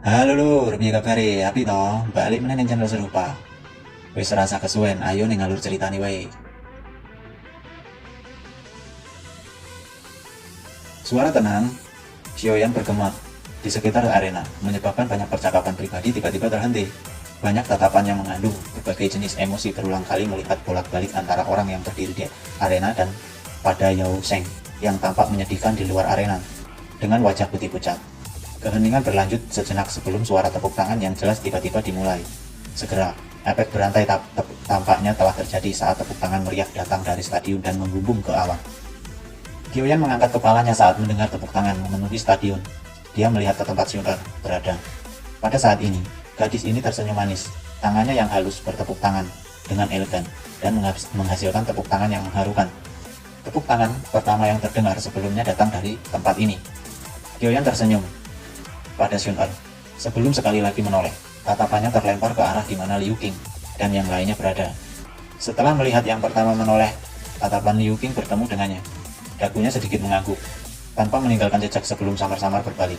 Halo lur, piye kabare? Apik to? Balik meneh ning channel serupa. Wis rasa kesuwen, ayo ning alur ceritani wae. Suara tenang, Xiaoyan bergema di sekitar arena, menyebabkan banyak percakapan pribadi tiba-tiba terhenti. Banyak tatapan yang mengandung berbagai jenis emosi berulang kali melihat bolak-balik antara orang yang berdiri di arena dan pada Yao Sheng yang tampak menyedihkan di luar arena dengan wajah putih pucat. Keheningan berlanjut sejenak sebelum suara tepuk tangan yang jelas tiba-tiba dimulai. Segera, efek berantai tampaknya telah terjadi saat tepuk tangan meriah datang dari stadion dan membumbung ke awan. Qiuyan mengangkat kepalanya saat mendengar tepuk tangan memenuhi stadion. Dia melihat ke tempat Xun'er berada. Pada saat ini, gadis ini tersenyum manis. Tangannya yang halus bertepuk tangan dengan elegan dan menghasilkan tepuk tangan yang mengharukan. Tepuk tangan pertama yang terdengar sebelumnya datang dari tempat ini. Qiuyan tersenyum pada Xun'er sebelum sekali lagi menoleh. Tatapannya terlempar ke arah di mana Liu Qing dan yang lainnya berada. Setelah melihat yang pertama menoleh, tatapan Liu Qing bertemu dengannya. Dagunya sedikit mengangguk, tanpa meninggalkan jejak sebelum samar-samar berbalik.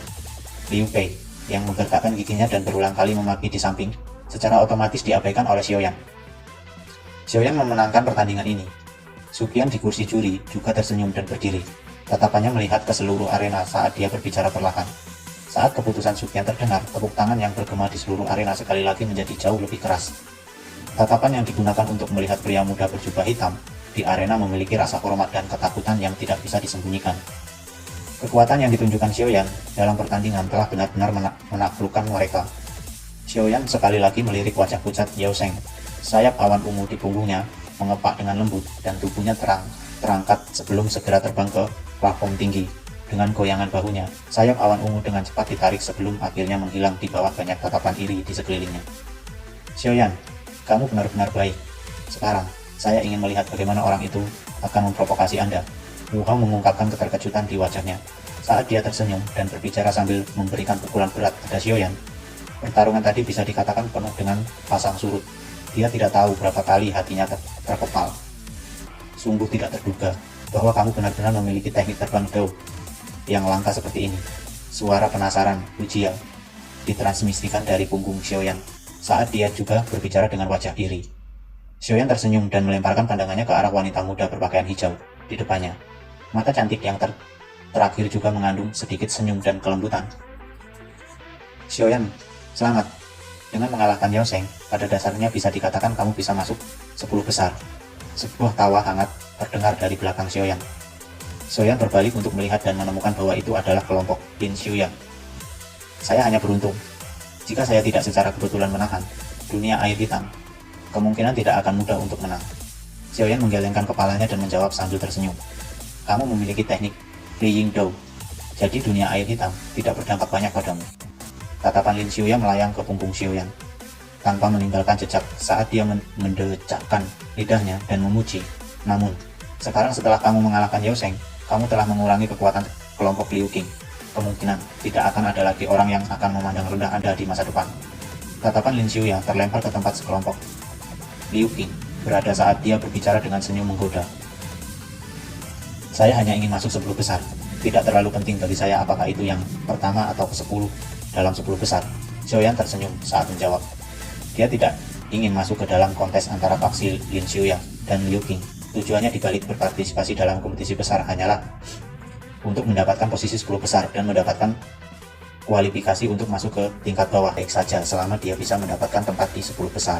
Liu Pei, yang menggertakkan giginya dan berulang kali memaki di samping, secara otomatis diabaikan oleh Xiaoyan. Xiaoyan memenangkan pertandingan ini. Suqian di kursi juri juga tersenyum dan berdiri. Tatapannya melihat ke seluruh arena saat dia berbicara perlahan. Saat keputusan Suqian terdengar, tepuk tangan yang bergema di seluruh arena sekali lagi menjadi jauh lebih keras. Tatapan yang digunakan untuk melihat pria muda berjubah hitam di arena memiliki rasa hormat dan ketakutan yang tidak bisa disembunyikan. Kekuatan yang ditunjukkan Xiaoyan dalam pertandingan telah benar-benar menaklukkan mereka. Xiaoyan sekali lagi melirik wajah pucat Yao Sheng. Sayap awan ungu di punggungnya mengepak dengan lembut dan tubuhnya terangkat sebelum segera terbang ke plafon tinggi. Dengan goyangan bahunya, sayap awan ungu dengan cepat ditarik sebelum akhirnya menghilang di bawah banyak tatapan iri di sekelilingnya. Xiaoyan, kamu benar-benar baik. Sekarang, saya ingin melihat bagaimana orang itu akan memprovokasi Anda. Wu Hao mengungkapkan keterkejutan di wajahnya saat dia tersenyum dan berbicara sambil memberikan pukulan berat pada Xiaoyan. Pertarungan tadi bisa dikatakan penuh dengan pasang surut. Dia tidak tahu berapa kali hatinya terkepal. Sungguh tidak terduga bahwa kamu benar-benar memiliki teknik terbang Dao yang langka seperti ini. Suara penasaran, ujian, ditransmisikan dari punggung Xiaoyan saat dia juga berbicara dengan wajah iri. Xiaoyan tersenyum dan melemparkan pandangannya ke arah wanita muda berpakaian hijau di depannya. Mata cantik yang terakhir juga mengandung sedikit senyum dan kelembutan. Xiaoyan, selamat. Dengan mengalahkan Yao Sheng, pada dasarnya bisa dikatakan kamu bisa masuk 10 besar. Sebuah tawa hangat terdengar dari belakang Xiaoyan. Xiaoyan berbalik untuk melihat dan menemukan bahwa itu adalah kelompok Lin Xiuyang. Saya hanya beruntung. Jika saya tidak secara kebetulan menahan dunia air hitam, kemungkinan tidak akan mudah untuk menang. Xiaoyan menggelengkan kepalanya dan menjawab sambil tersenyum. Kamu memiliki teknik Flying Dao, jadi dunia air hitam tidak berdampak banyak padamu. Tatapan Lin Xiuyang melayang ke punggung Xiaoyan tanpa meninggalkan jejak saat dia mendecakkan lidahnya dan memuji. Namun, sekarang setelah kamu mengalahkan Yao Sheng, kamu telah mengurangi kekuatan kelompok Liu Qing. Kemungkinan tidak akan ada lagi orang yang akan memandang rendah Anda di masa depan. Tatapan Lin Xiuyang terlempar ke tempat sekelompok Liu Qing berada saat dia berbicara dengan senyum menggoda. Saya hanya ingin masuk 10 besar. Tidak terlalu penting bagi saya apakah itu yang pertama atau ke-10 dalam 10 besar. Xiaoyan tersenyum saat menjawab. Dia tidak ingin masuk ke dalam kontes antara faksi Lin Xiuyang dan Liu Qing. Tujuannya dibalik berpartisipasi dalam kompetisi besar hanyalah untuk mendapatkan posisi 10 besar dan mendapatkan kualifikasi untuk masuk ke tingkat bawah baik saja selama dia bisa mendapatkan tempat di 10 besar.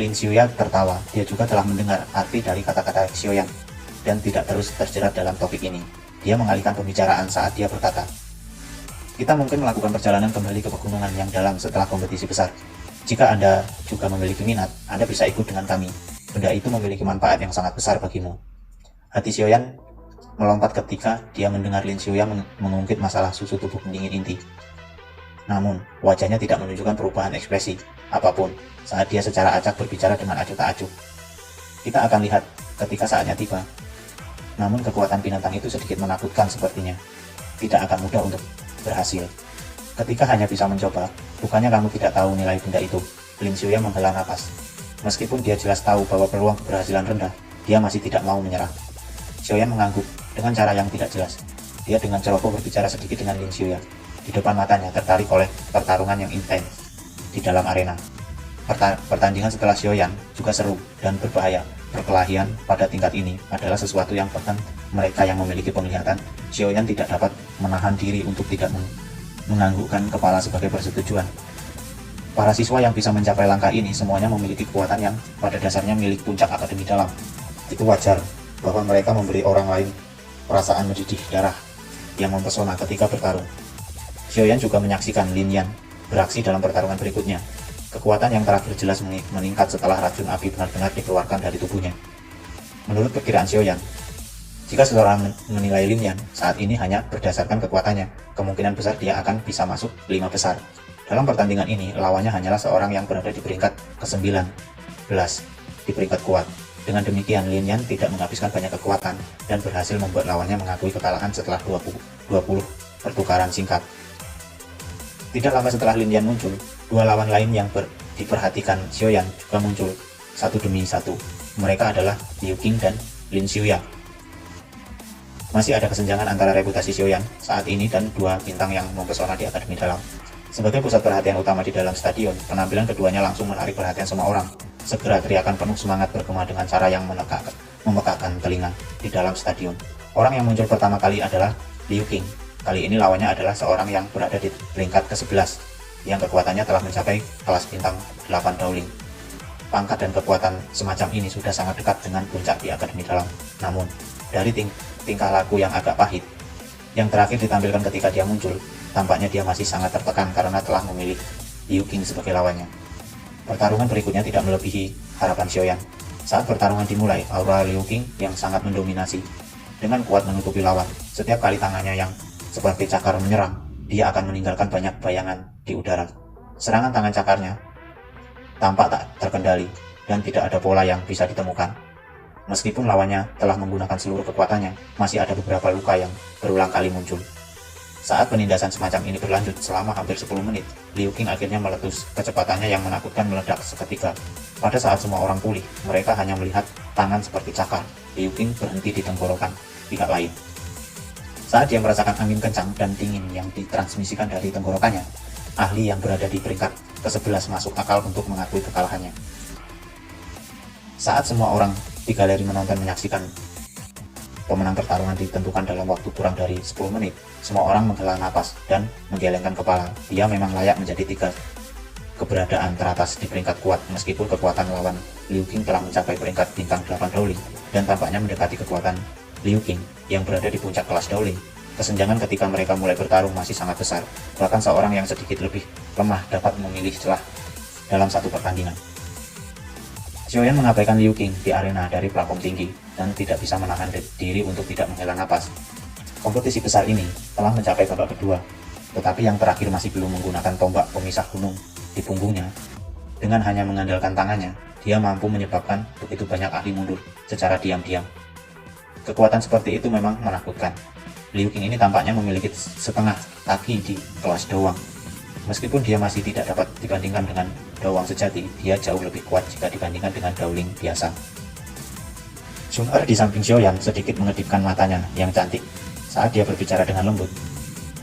Lin Xiuyang tertawa, dia juga telah mendengar arti dari kata-kata Xiaoyan dan tidak terus terjerat dalam topik ini. Dia mengalihkan pembicaraan saat dia berkata, kita mungkin melakukan perjalanan kembali ke pegunungan yang dalam setelah kompetisi besar. Jika Anda juga memiliki minat, Anda bisa ikut dengan kami. Benda itu memiliki manfaat yang sangat besar bagimu. Hati Xiaoyan melompat ketika dia mendengar Lin Xiuyang mengungkit masalah susu tubuh pendingin inti. Namun, wajahnya tidak menunjukkan perubahan ekspresi apapun saat dia secara acak berbicara dengan acuh tak acuh. Kita akan lihat ketika saatnya tiba. Namun kekuatan binatang itu sedikit menakutkan sepertinya. Tidak akan mudah untuk berhasil. Ketika hanya bisa mencoba, bukannya kamu tidak tahu nilai benda itu. Lin Xiuyang menghela napas. Meskipun dia jelas tahu bahwa peluang keberhasilan rendah, dia masih tidak mau menyerah. Xiaoyan mengangguk dengan cara yang tidak jelas. Dia dengan ceroboh berbicara sedikit dengan Lin Xiuyang. di depan matanya tertarik oleh pertarungan yang intens di dalam arena. Pertandingan setelah Xiaoyan juga seru dan berbahaya. Perkelahian pada tingkat ini adalah sesuatu yang bahkan mereka yang memiliki penglihatan Xiaoyan tidak dapat menahan diri untuk tidak menganggukkan kepala sebagai persetujuan. Para siswa yang bisa mencapai langkah ini semuanya memiliki kekuatan yang pada dasarnya milik puncak akademi dalam. Itu wajar bahwa mereka memberi orang lain perasaan mendidih darah yang mempesona ketika bertarung. Xiaoyan juga menyaksikan Lin Yan beraksi dalam pertarungan berikutnya. Kekuatan yang terakhir jelas meningkat setelah racun api benar-benar dikeluarkan dari tubuhnya. Menurut perkiraan Xiaoyan, jika seseorang menilai Lin Yan saat ini hanya berdasarkan kekuatannya, kemungkinan besar dia akan bisa masuk 5 besar. Dalam pertandingan ini, lawannya hanyalah seorang yang berada di peringkat ke-19 di peringkat kuat. Dengan demikian, Lin Yan tidak menghabiskan banyak kekuatan dan berhasil membuat lawannya mengakui kekalahan setelah 20 pertukaran singkat. Tidak lama setelah Lin Yan muncul, dua lawan lain yang diperhatikan Xiaoyan juga muncul, satu demi satu. Mereka adalah Liu Qing dan Lin Xiuya. Masih ada kesenjangan antara reputasi Xiaoyan saat ini dan dua bintang yang mempesona di akademi dalam. Sebagai pusat perhatian utama di dalam stadion, penampilan keduanya langsung menarik perhatian semua orang. Segera teriakan penuh semangat bergema dengan cara yang memekakkan telinga di dalam stadion. Orang yang muncul pertama kali adalah Liu Qing. Kali ini lawannya adalah seorang yang berada di peringkat ke-11, yang kekuatannya telah mencapai kelas bintang 8 Daoling. Pangkat dan kekuatan semacam ini sudah sangat dekat dengan puncak di akademi dalam. Namun, dari tingkah laku yang agak pahit, yang terakhir ditampilkan ketika dia muncul, tampaknya dia masih sangat tertekan karena telah memilih Liu Qing sebagai lawannya. Pertarungan berikutnya tidak melebihi harapan Xiaoyan. Saat pertarungan dimulai, aura Liu Qing yang sangat mendominasi dengan kuat menutupi lawan. Setiap kali tangannya yang seperti cakar menyerang, dia akan meninggalkan banyak bayangan di udara. Serangan tangan cakarnya tampak tak terkendali dan tidak ada pola yang bisa ditemukan. Meskipun lawannya telah menggunakan seluruh kekuatannya, masih ada beberapa luka yang berulang kali muncul. Saat penindasan semacam ini berlanjut selama hampir 10 menit, Liu Qing akhirnya meletus. Kecepatannya yang menakutkan meledak seketika. Pada saat semua orang pulih, mereka hanya melihat tangan seperti cakar. Liu Qing berhenti di tenggorokan pihak lain. Saat dia merasakan angin kencang dan dingin yang ditransmisikan dari tenggorokannya, ahli yang berada di peringkat ke-11 masuk akal untuk mengakui kekalahannya. Saat semua orang di galeri menonton menyaksikan pemenang pertarungan ditentukan dalam waktu kurang dari 10 menit, semua orang menghela napas dan menggelengkan kepala. Dia memang layak menjadi 3 keberadaan teratas di peringkat kuat, meskipun kekuatan lawan Liu Qing telah mencapai peringkat bintang 8 Daoling dan tampaknya mendekati kekuatan Liu Qing yang berada di puncak kelas Daoling. Kesenjangan ketika mereka mulai bertarung masih sangat besar. Bahkan seorang yang sedikit lebih lemah dapat memilih celah dalam satu pertandingan. Xiaoyan mengabaikan Liu Qing di arena dari platform tinggi dan tidak bisa menahan diri untuk tidak menghela napas. Kompetisi besar ini telah mencapai babak kedua, tetapi yang terakhir masih belum menggunakan tombak pemisah gunung di punggungnya. Dengan hanya mengandalkan tangannya, dia mampu menyebabkan begitu banyak ahli mundur secara diam-diam. Kekuatan seperti itu memang menakutkan. Liu Qing ini tampaknya memiliki setengah kaki di kelas Dawang. Meskipun dia masih tidak dapat dibandingkan dengan Dawang sejati, dia jauh lebih kuat jika dibandingkan dengan Daoling biasa. Sun Er di samping Xiaoyan sedikit mengedipkan matanya yang cantik saat dia berbicara dengan lembut.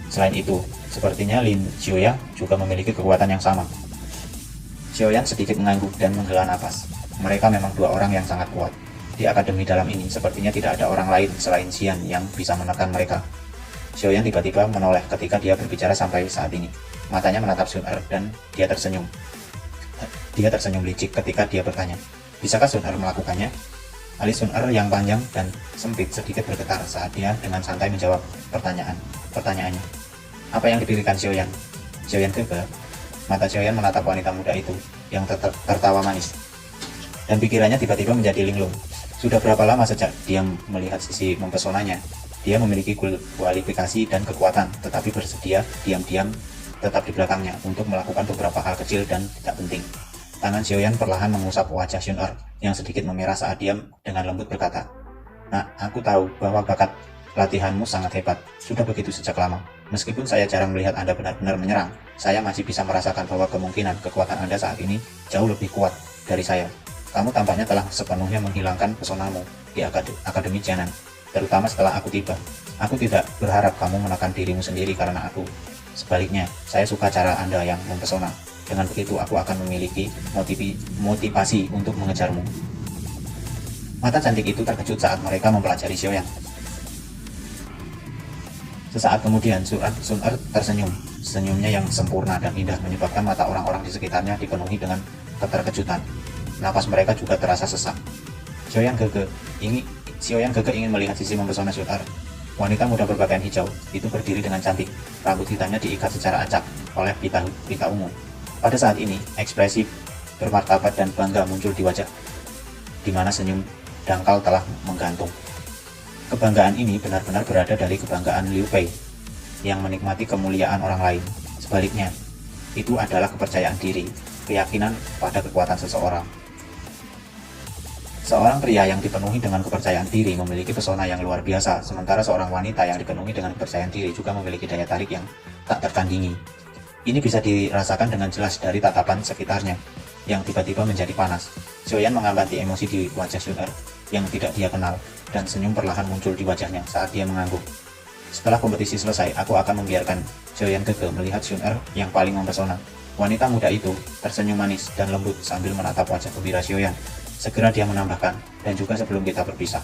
Selain itu, sepertinya Lin Xiuya juga memiliki kekuatan yang sama. Xiaoyan sedikit mengangguk dan menghela napas. Mereka memang dua orang yang sangat kuat. Di akademi dalam ini, sepertinya tidak ada orang lain selain Xian yang bisa menekan mereka. Xiaoyan tiba-tiba menoleh ketika dia berbicara sampai saat ini. Matanya menatap Sun Er dan dia tersenyum. Dia tersenyum licik ketika dia bertanya, "Bisakah Sun Er melakukannya?" Alis Sun Er yang panjang dan sempit sedikit bergetar saat dia dengan santai menjawab pertanyaannya. "Apa yang dipikirkan Xiaoyan?" Xiaoyan gegah. Mata Xiaoyan menatap wanita muda itu yang tertawa manis. Dan pikirannya tiba-tiba menjadi linglung. Sudah berapa lama sejak dia melihat sisi mempesonanya? Dia memiliki kualifikasi dan kekuatan, tetapi bersedia diam-diam tetap di belakangnya untuk melakukan beberapa hal kecil dan tidak penting. Tangan Xiaoyan perlahan mengusap wajah Sun Er yang sedikit memerah saat dia dengan lembut berkata, "Nah, aku tahu bahwa bakat latihanmu sangat hebat. Sudah begitu sejak lama. Meskipun saya jarang melihat Anda benar-benar menyerang, saya masih bisa merasakan bahwa kemungkinan kekuatan Anda saat ini jauh lebih kuat dari saya. Kamu tampaknya telah sepenuhnya menghilangkan pesonamu di Akademi Jianan, terutama setelah aku tiba. Aku tidak berharap kamu menekan dirimu sendiri karena aku. Sebaliknya, saya suka cara Anda yang mempesona. Dengan begitu aku akan memiliki motivasi untuk mengejarmu. Mata cantik itu terkejut saat mereka mempelajari Xiaoyan. Sesaat kemudian, Sun Er tersenyum. Senyumnya yang sempurna dan indah menyebabkan mata orang-orang di sekitarnya dipenuhi dengan keterkejutan. Napas mereka juga terasa sesak. Xiaoyan Gege ingin melihat sisi mempesona Sun Er. Wanita muda berpakaian hijau itu berdiri dengan cantik. Rambut hitamnya diikat secara acak oleh pita ungu. Pada saat ini, ekspresi bermartabat dan bangga muncul di wajah, di mana senyum dangkal telah menggantung. Kebanggaan ini benar-benar berada dari kebanggaan Liu Pei yang menikmati kemuliaan orang lain. Sebaliknya, itu adalah kepercayaan diri, keyakinan pada kekuatan seseorang. Seorang pria yang dipenuhi dengan kepercayaan diri memiliki pesona yang luar biasa, sementara seorang wanita yang dipenuhi dengan kepercayaan diri juga memiliki daya tarik yang tak tertandingi. Ini bisa dirasakan dengan jelas dari tatapan sekitarnya yang tiba-tiba menjadi panas. Xiaoyan mengamati emosi di wajah Sun Er yang tidak dia kenal, dan senyum perlahan muncul di wajahnya saat dia mengangguk. Setelah kompetisi selesai, aku akan membiarkan Xiaoyan Gege melihat Sun Er yang paling mempesona. Wanita muda itu tersenyum manis dan lembut sambil menatap wajah gembira Xiaoyan. Segera dia menambahkan, dan juga sebelum kita berpisah.